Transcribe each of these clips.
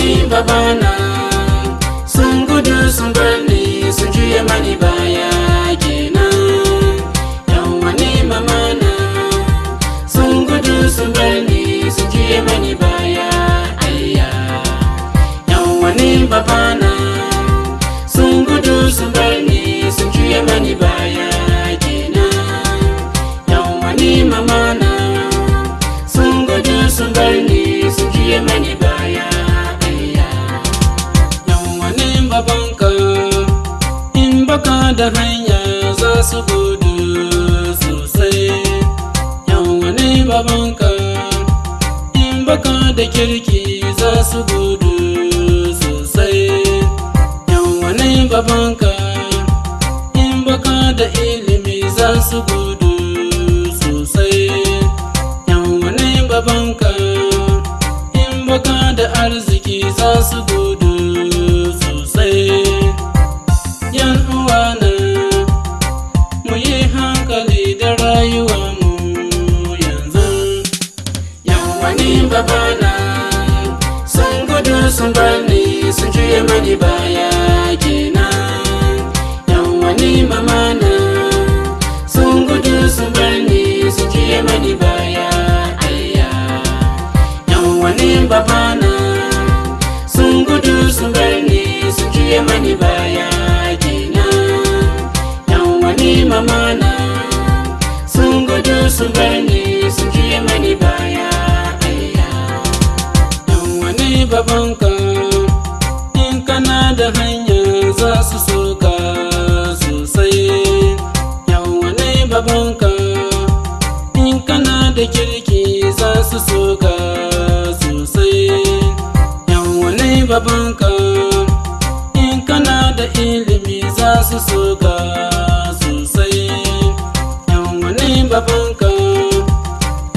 wani babana sun gudu sun bar ni sun juya mani baya kenan. Yan wani mamana sun gudu sun bar ni sun juya mani baya ayya. Yan wani babana sun gudu sun bar ni sun juya mani baya kenan. Yan wani mamana sun gudu sun bar ni sun juya mani baya ayya. Yan wani babanka in baka da hanya za su gudu sosai. Yan wani babanka in baka da kirki za su gudu sosai. Yan wani babanka in baka da ilimi za su gudu sosai. Yan wani babanka in baka da arziki za su gudu sosai. Yan uwana mu yi hankali da rayuwarmu yanzu. Yan wani babana sun gudu sun bar ni sun juya mani baya kenan. Yan wani mamana sun gudu sun bar ni sun juya mani baya ayya. Yan wani babana sun gudu sun bar ni sun juya mani baya kenan. Yan wani mamana sun gudu sun bar ni sun juya mani baya ayya. Yan wani babanka in kana da hanya za su soka sosai. Yan wani babanka in kana da kirki za su soka sosai. Yan wani babanka in kana da ilimi za su soka sosai. Yan wani babanka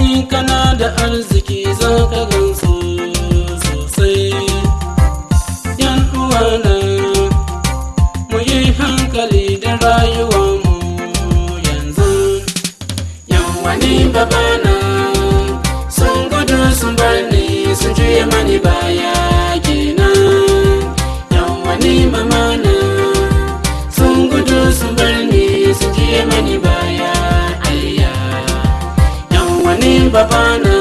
in kana da arziki za ka gansu sosai. Yan uwana mu yi hankali da rayuwarmu yanzu. Yan wani babana sun gudu sun bar ni sun juya mani baya kenan. Yan wani mamana sun gudu sun bar ni sun juya mani baya ayya. Yan wani babana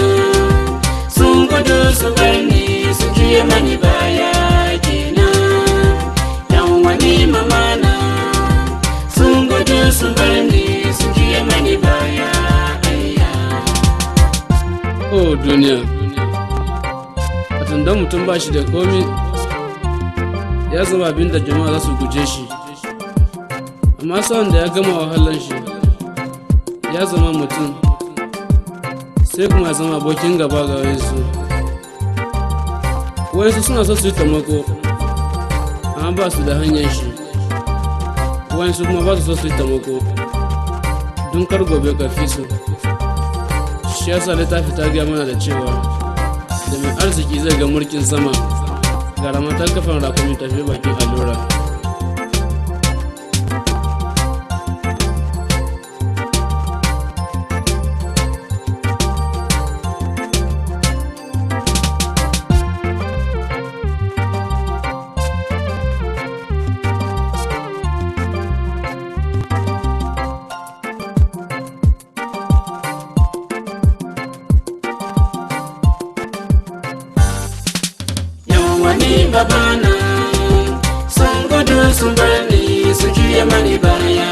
sun gudu sun bar ni sun juya mani baya kenan. Yan wani mamana sun gudu sun bar ni sun juya mani baya ayya. Oh duniya, dan mutum ba shi da komi ya zama abin da jama'a za su guje shi, amma sa'an da ya gama wahalan shi ya zama mutum sai kuma ya zama abokin gaba ga wayansu. Wayansu suna so su yi taimako amma ba su da hanyar shi, wayansu kuma ba su so su yi taimako don kar gobe ka fi su. Shi yasa littafi ta gaya mana da cewa da mai arziki zai ga mulkin sama, ga ramatar kafan rakumi tafi bakin allura. Wani babana sun gudu sun bar ni sun juya mani baya